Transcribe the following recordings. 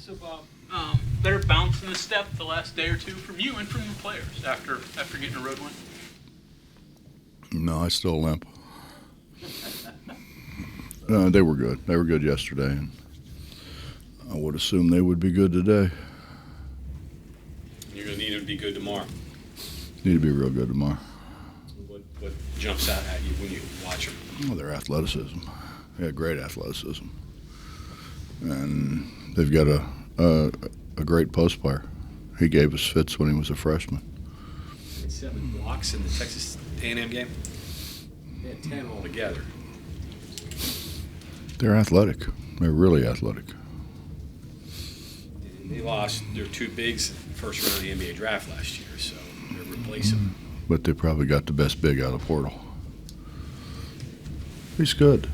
So, Bob, better bounce in the step the last day or two from you and from the players after getting a road win? No, I still limp. They were good. They were good yesterday, and I would assume they would be good today. You're going to need them to be good tomorrow. Need to be real good tomorrow. What jumps out at you when you watch them? Oh, their athleticism. They had great athleticism, and they've got a great post player. He gave us fits when he was a freshman. 7 blocks in the Texas A&M game. They had 10 altogether. They're athletic. They're really athletic. And they lost their 2 bigs first round of the NBA draft last year, so they're replacing. But they probably got the best big out of the portal. He's good.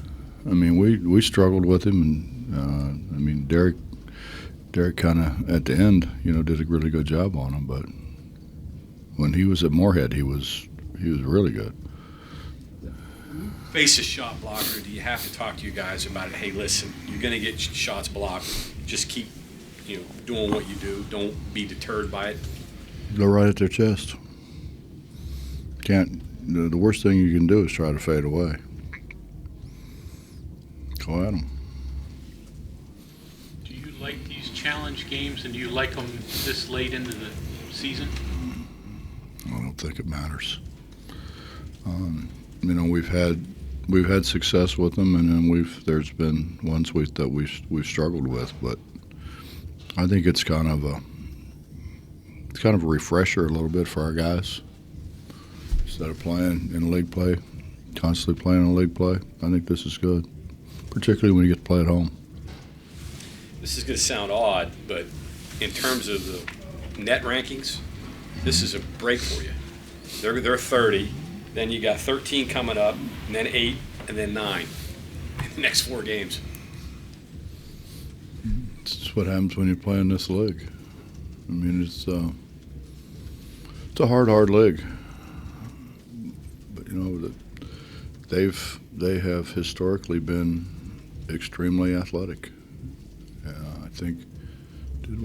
I mean, we struggled with him, and I mean, Derek kind of at the end, did a really good job on him. But when he was at Moorhead, he was really good. Face a shot blocker. Do you have to talk to you guys about it? Hey, listen, you're going to get shots blocked. Just keep, doing what you do. Don't be deterred by it. Go right at their chest. Can't. The worst thing you can do is try to fade away. Go at them. Do you like these challenge games, and do you like them this late into the season? I don't think it matters. We've had success with them, and then there's been ones that we've struggled with. But I think it's kind of a refresher a little bit for our guys. Instead of playing in league play, constantly playing in league play, I think this is good, particularly when you get to play at home. This is going to sound odd, but in terms of the net rankings, this is a break for you. They're 30, then you got 13 coming up, and then 8, and then 9 in the next 4 games. It's what happens when you play in this league. I mean, it's a hard league. But they have historically been extremely athletic. I think did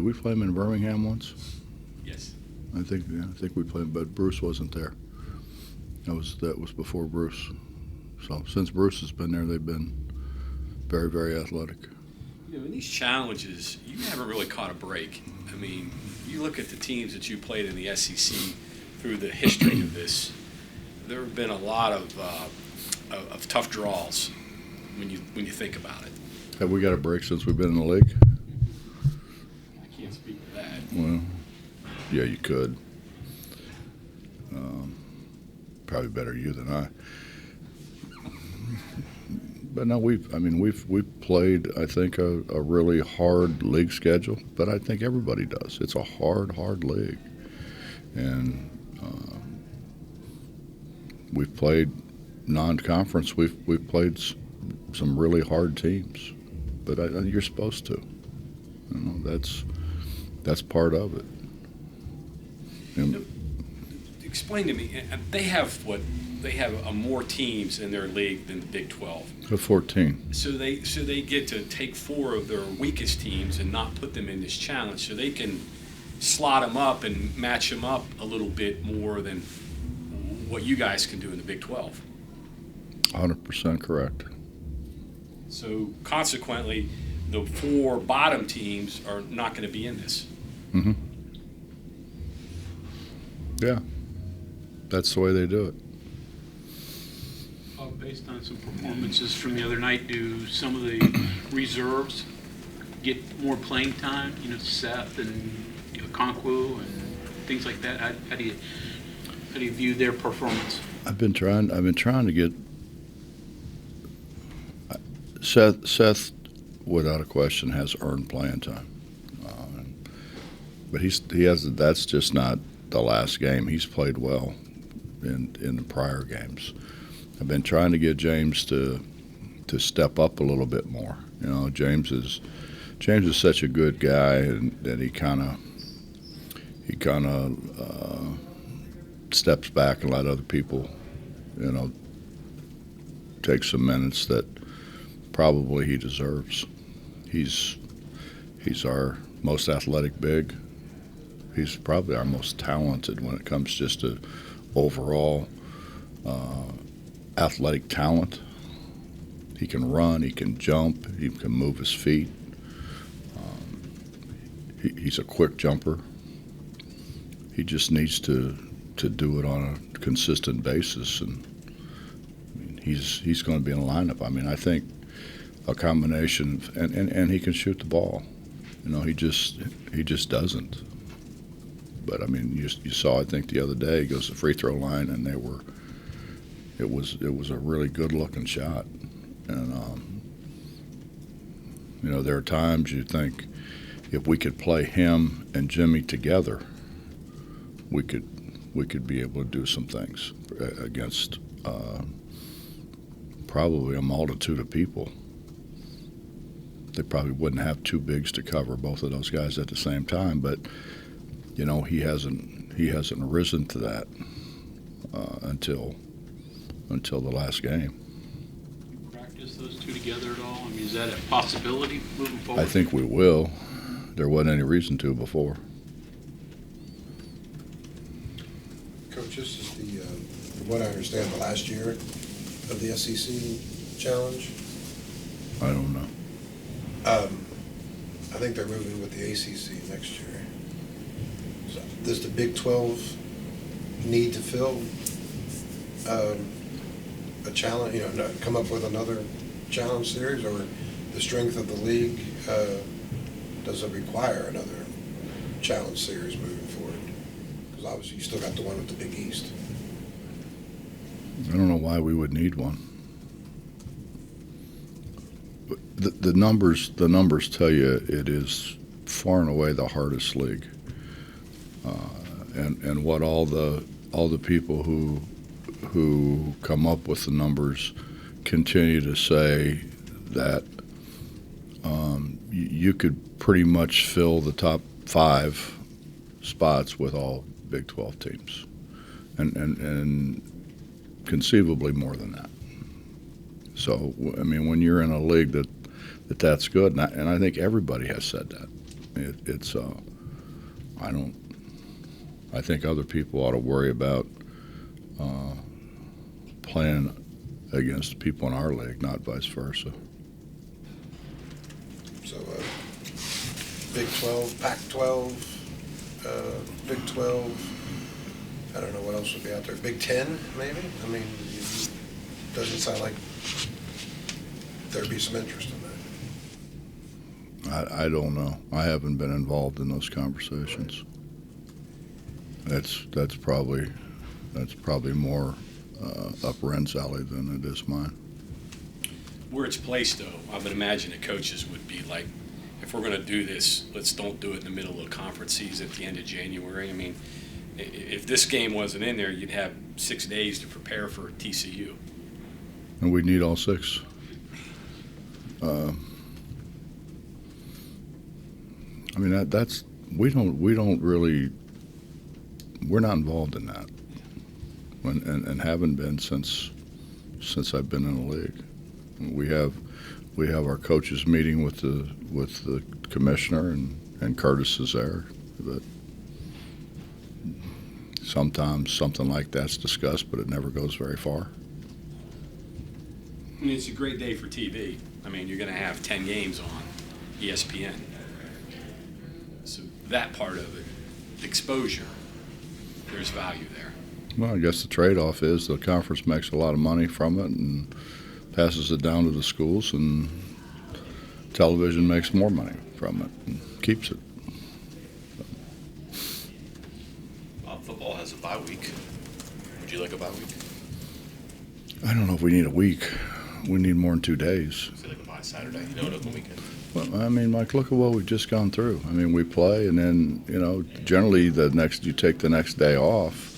we play them in Birmingham once? Yes. I think we played, but Bruce wasn't there. That was before Bruce. So since Bruce has been there, they've been very, very athletic. In these challenges, you haven't really caught a break. I mean, you look at the teams that you played in the SEC through the history of this. There have been a lot of tough draws when you think about it. Have we got a break since we've been in the league? I can't speak to that. Well, yeah, you could. Probably better you than I. But no, we've played, I think, a really hard league schedule. But I think everybody does. It's a hard league, and we've played non-conference. We've played some really hard teams, but you're supposed to. That's part of it. And Explain to me. They have more teams in their league than the Big 12. 14. So they get to take 4 of their weakest teams and not put them in this challenge, so they can slot them up and match them up a little bit more than what you guys can do in the Big 12. 100% correct. So consequently, the 4 bottom teams are not going to be in this. Mm-hmm. Yeah, that's the way they do it. Based on some performances from the other night, do some of the reserves get more playing time? Seth and Conquo and things like that. How do you view their performance? I've been trying to get Seth, without a question, has earned playing time. But he has. That's just not the last game. He's played well in the prior games. I've been trying to get James to step up a little bit more. James is such a good guy, and that he kind of steps back and let other people, take some minutes that probably he deserves. he's our most athletic big. He's probably our most talented when it comes just to overall athletic talent. He can run, he can jump, he can move his feet. He's a quick jumper. He just needs to do it on a consistent basis, and I mean, he's going to be in the lineup. I mean, I think a combination of, and he can shoot the ball. You know, he just doesn't. But I mean, you saw, I think the other day, he goes to the free throw line, and it was a really good looking shot. And you know, there are times you think if we could play him and Jimmy together, we could be able to do some things against probably a multitude of people. They probably wouldn't have two bigs to cover both of those guys at the same time, but you know, he hasn't risen to that until the last game. Practice those two together at all? I mean, is that a possibility moving forward? I think we will. There wasn't any reason to before. Coach, this is from what I understand, the last year of the SEC challenge. I don't know. I think they're moving with the ACC next year. So does the Big 12 need to fill a challenge, come up with another challenge series, or the strength of the league, does it require another challenge series moving forward? Because obviously you still got the one with the Big East. I don't know why we would need one. The numbers tell you it is far and away the hardest league, and what all the people who come up with the numbers continue to say that you could pretty much fill the top 5 spots with all Big 12 teams, and conceivably more than that. So I mean, when you're in a league that's good, and I think everybody has said that. I think other people ought to worry about playing against people in our league, not vice versa. So Big 12, Pac-12, Big 12, I don't know what else would be out there. Big 10, maybe? I mean, it doesn't sound like there'd be some interest in that. I don't know. I haven't been involved in those conversations. That's probably more up Ren's alley than it is mine. Where it's placed, though, I would imagine the coaches would be like, if we're going to do this, let's don't do it in the middle of conference season at the end of January. I mean, if this game wasn't in there, you'd have 6 days to prepare for TCU. And we need all 6. I mean, that's we don't really, we're not involved in that, and haven't been since I've been in the league. We have our coaches meeting with the commissioner, and Curtis is there, but sometimes something like that's discussed, but it never goes very far. I mean, it's a great day for TV. I mean, you're going to have 10 games on ESPN. So that part of it, exposure, there's value there. Well, I guess the trade-off is the conference makes a lot of money from it and passes it down to the schools, and television makes more money from it and keeps it. Football has a bye week. Would you like a bye week? I don't know if we need a week. We need more than 2 days. I feel like a bye Saturday, an open weekend. Well, I mean, Mike, look at what we've just gone through. I mean, we play, and then, generally you take the next day off.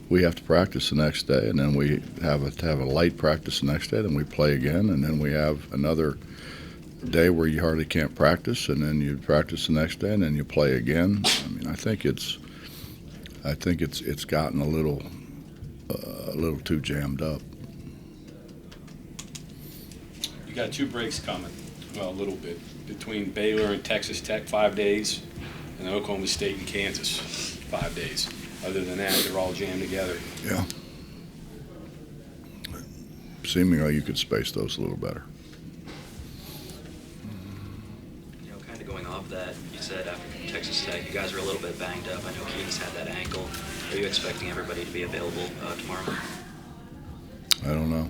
We have to practice the next day, and then we have a light practice the next day, then we play again, and then we have another day where you hardly can't practice, and then you practice the next day, and then you play again. I mean, I think it's gotten a little too jammed up. You got 2 breaks coming. Well, a little bit. Between Baylor and Texas Tech, 5 days, and Oklahoma State and Kansas, 5 days. Other than that, they're all jammed together. Yeah. Seemingly, you could space those a little better. You know, kind of going off that, you said after Texas Tech, you guys are a little bit banged up. I know Keith's had that ankle. Are you expecting everybody to be available tomorrow? I don't know.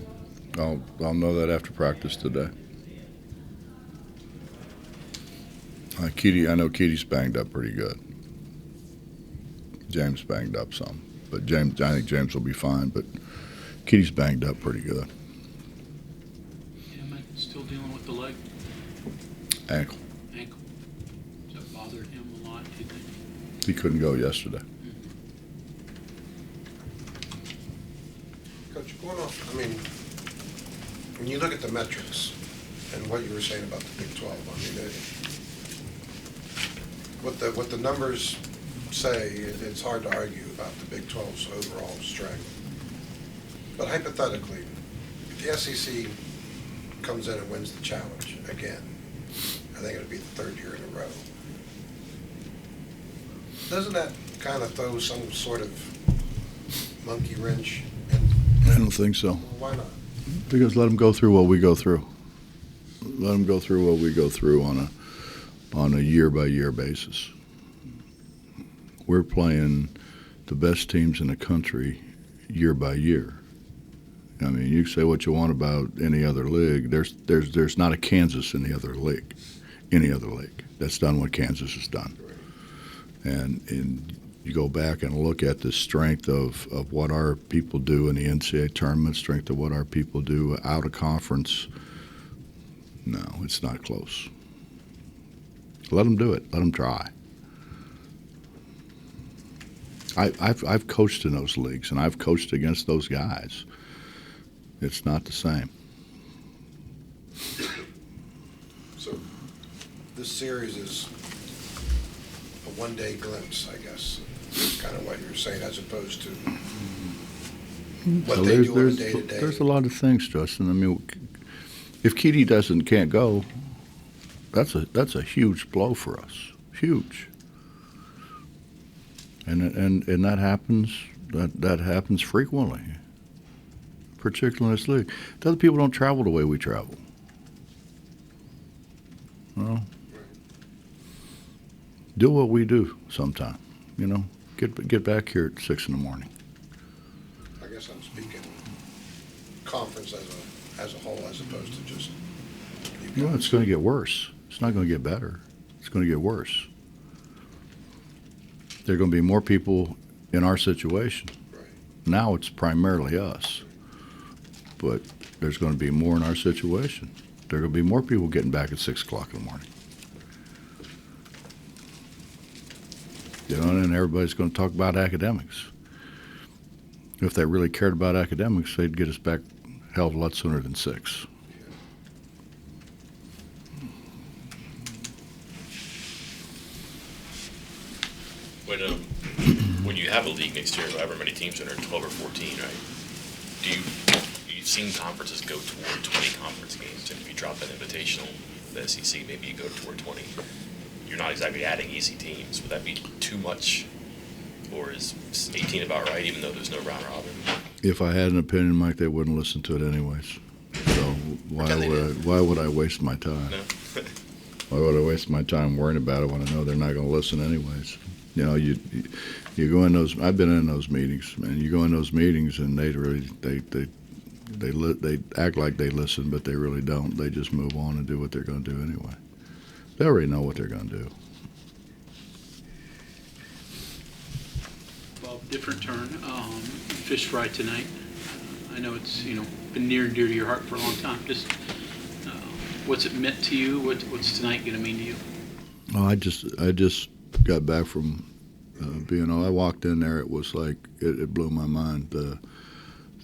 I'll know that after practice today. I know Keaty's banged up pretty good. James banged up some, but I think James will be fine. But Keaty's banged up pretty good. Yeah, Mike, still dealing with the leg, Ankle. Does that bother him a lot, do you think? He couldn't go yesterday. Coach, going off, I mean, when you look at the metrics and what you were saying about the Big 12, I mean, what the numbers say, it's hard to argue about the Big 12's overall strength. But hypothetically, if the SEC comes in and wins the challenge again, I think it'll be the third year in a row. Doesn't that kind of throw some sort of monkey wrench in? I don't think so. Why not? Because let them go through what we go through. Let them go through what we go through on a year-by-year basis. We're playing the best teams in the country year by year. I mean, you can say what you want about any other league. There's not a Kansas in any other league that's done what Kansas has done. And you go back and look at the strength of what our people do in the NCAA tournament, strength of what our people do out of conference. No, it's not close. Let them do it. Let them try. I've coached in those leagues, and I've coached against those guys. It's not the same. So this series is a one-day glimpse, I guess, is kind of what you're saying, as opposed to what they do on a day-to-day. There's a lot of things, Justin. I mean, if Keaty can't go, that's a huge blow for us. Huge. And that happens. That happens frequently, particularly in this league. The other people don't travel the way we travel. Well, do what we do sometime. You know, get back here at 6 in the morning. I guess I'm speaking conference as a whole, as opposed to just. No, it's going to get worse. It's not going to get better. It's going to get worse. There are going to be more people in our situation. Right. Now it's primarily us. But there's going to be more in our situation. There are going to be more people getting back at 6 o'clock in the morning. You know, and everybody's going to talk about academics. If they really cared about academics, they'd get us back a hell of a lot sooner than 6. When you have a league next year, however many teams are there, 12 or 14, right? You've seen conferences go toward 20 conference games, and if you drop an invitational, the SEC, maybe you go toward 20. You're not exactly adding easy teams. Would that be too much, or is 18 about right, even though there's no round robin? If I had an opinion, Mike, they wouldn't listen to it anyways. So why would I waste my time? No. Why would I waste my time worrying about it when I know they're not going to listen anyways? You know, you go in those. I've been in those meetings, man. You go in those meetings, and they act like they listen, but they really don't. They just move on and do what they're going to do anyway. They already know what they're going to do. Well, different turn. Fish fry tonight. I know it's been near and dear to your heart for a long time. Just what's it meant to you? What's tonight going to mean to you? Oh, I just got back from I walked in there. It was like it blew my mind. The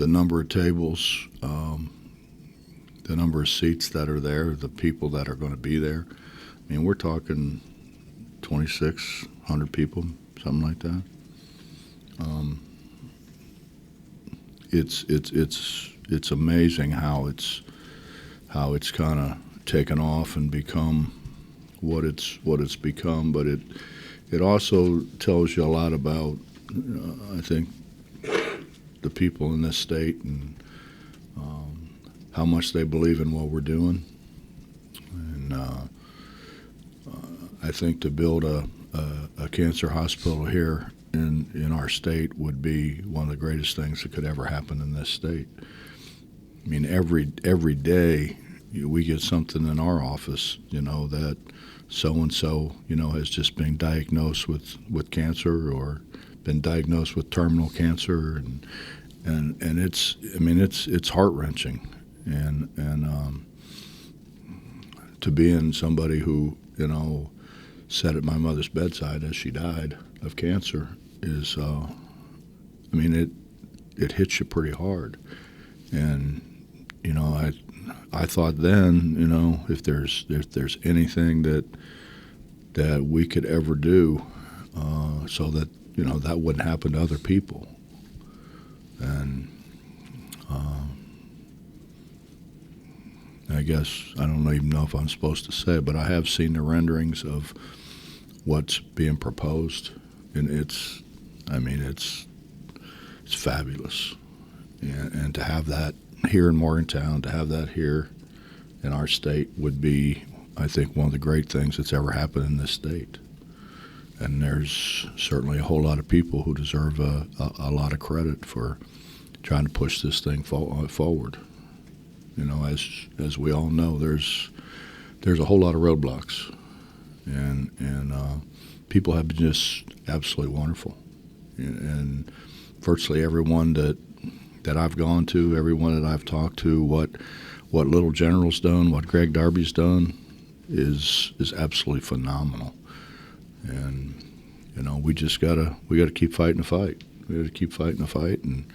number of tables, the number of seats that are there, the people that are going to be there. I mean, we're talking 2,600 people, something like that. It's amazing how it's kind of taken off and become what it's become. But it also tells you a lot about, I think, the people in this state and how much they believe in what we're doing. And I think to build a cancer hospital here in our state would be one of the greatest things that could ever happen in this state. I mean, every day we get something in our office, that so-and-so, has just been diagnosed with cancer or been diagnosed with terminal cancer, and it's heart-wrenching, and to be in somebody who sat at my mother's bedside as she died of cancer is, it hits you pretty hard. And I thought then, if there's anything that we could ever do, so that that wouldn't happen to other people, and I guess I don't even know if I'm supposed to say it, but I have seen the renderings of what's being proposed, and it's fabulous, and to have that here in Morgantown, to have that here in our state would be, I think, one of the great things that's ever happened in this state. And there's certainly a whole lot of people who deserve a lot of credit for trying to push this thing forward. As we all know, there's a whole lot of roadblocks, and people have been just absolutely wonderful, and virtually everyone that I've gone to, everyone that I've talked to, what Little General's done, what Greg Darby's done, is absolutely phenomenal. And we just gotta keep fighting the fight. We gotta keep fighting the fight, and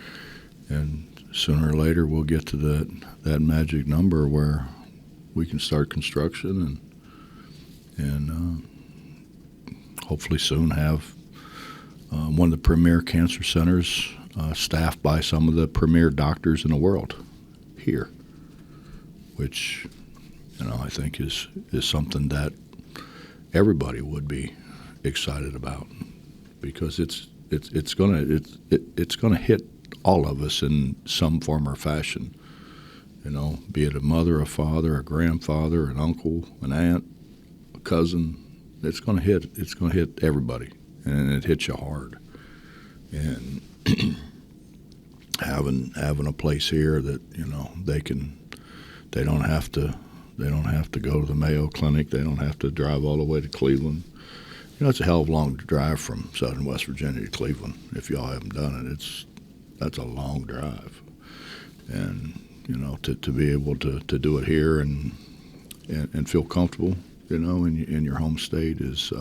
sooner or later we'll get to that magic number where we can start construction and hopefully soon have one of the premier cancer centers staffed by some of the premier doctors in the world here, which I think is something that everybody would be excited about, because it's gonna hit all of us in some form or fashion. Be it a mother, a father, a grandfather, an uncle, an aunt, a cousin. It's gonna hit everybody, and it hits you hard. And having a place here that they don't have to go to the Mayo Clinic. They don't have to drive all the way to Cleveland. It's a hell of a long drive from southern West Virginia to Cleveland. If y'all haven't done it, that's a long drive. And to be able to do it here and feel comfortable, in your home state is,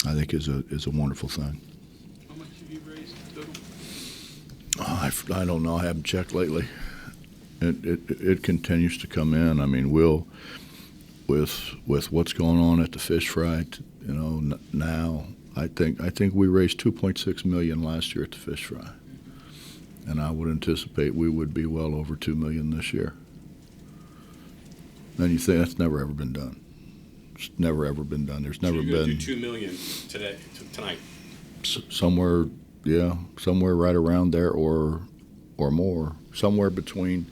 I think, is a wonderful thing. How much have you raised total? I don't know. I haven't checked lately. It continues to come in. I mean, with what's going on at the fish fry, now I think we raised $2.6 million last year at the fish fry, and I would anticipate we would be well over $2 million this year. And you think that's never ever been done. It's never ever been done. There's never you're been do $2 million tonight. Somewhere right around there or more. Somewhere between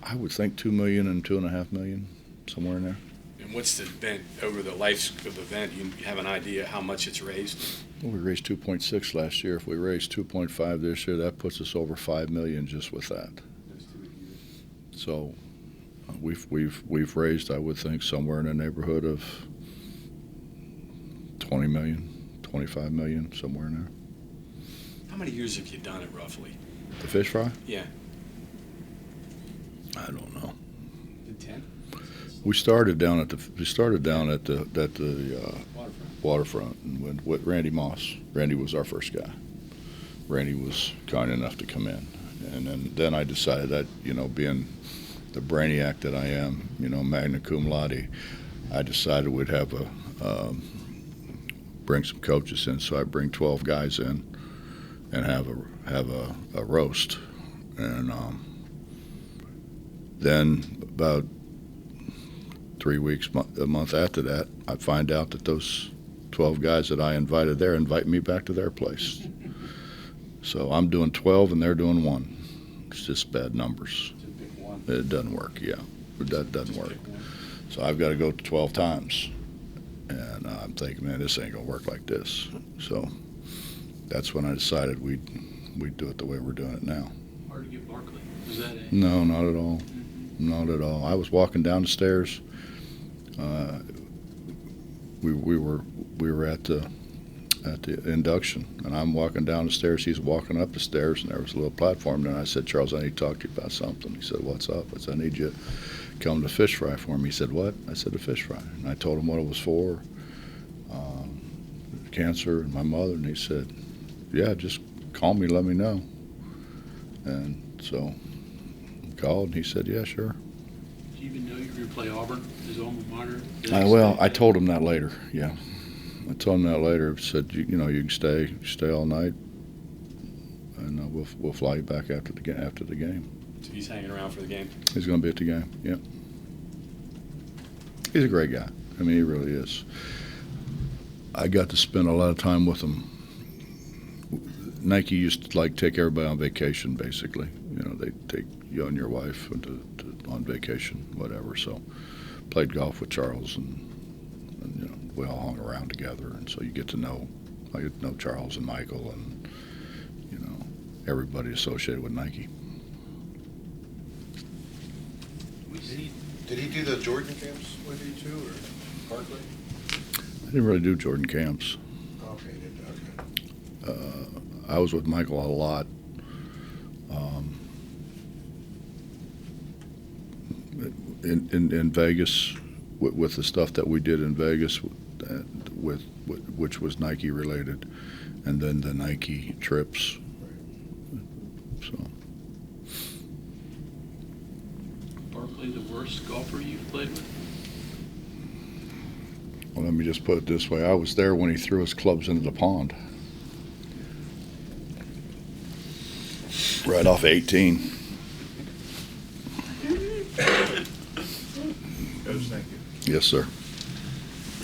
I would think 2 million and 2.5 million, somewhere in there. And what's the event over the life of the event? You have an idea how much it's raised? Well, we raised 2.6 last year. If we raise 2.5 this year, that puts us over 5 million just with that. So we've raised, I would think, somewhere in the neighborhood of 20 million, 25 million, somewhere in there. How many years have you done it roughly? The fish fry? Yeah. I don't know. 10? We started down at the waterfront, and with Randy Moss. Randy was our first guy. Randy was kind enough to come in, and then I decided that, being the brainiac that I am, magna cum laude, I decided we'd have bring some coaches in. So I bring 12 guys in and have a roast, and Then about 3 weeks, a month after that, I find out that those 12 guys that I invited there invite me back to their place. So I'm doing 12 and they're doing 1. It's just bad numbers. It doesn't work, yeah. That doesn't work. So I've got to go to 12 times. And I'm thinking, man, this ain't going to work like this. So that's when I decided we'd do it the way we're doing it now. Hard to get Barkley. Was that a... No, not at all. Not at all. I was walking down the stairs. We were at the induction, and I'm walking down the stairs. He's walking up the stairs, and there was a little platform. And I said, Charles, I need to talk to you about something. He said, what's up? I said, I need you to come to fish fry for me. He said, what? I said, a fish fry. And I told him what it was for, cancer and my mother. And he said, yeah, just call me, let me know. And so I called, and he said, yeah, sure. Did you even know you were going to play Auburn, his alma mater? Well, I told him that later, yeah. I told him that later. I said, you can stay all night, and we'll fly you back after the game. So he's hanging around for the game. He's going to be at the game, yeah. He's a great guy. I mean, he really is. I got to spend a lot of time with him. Nike used to take everybody on vacation, basically. They take you and your wife on vacation, whatever. So played golf with Charles, and we all hung around together, and so I get to know Charles and Michael and everybody associated with Nike. Did he do the Jordan camps with you too, or Barkley? I didn't really do Jordan camps. Okay, he did. Okay. I was with Michael a lot. In Vegas, with the stuff that we did in Vegas, which was Nike related, and then the Nike trips. So. Barkley, the worst golfer you've played with? Well, let me just put it this way. I was there when he threw his clubs into the pond. Right off 18. Coach, thank you. Yes, sir.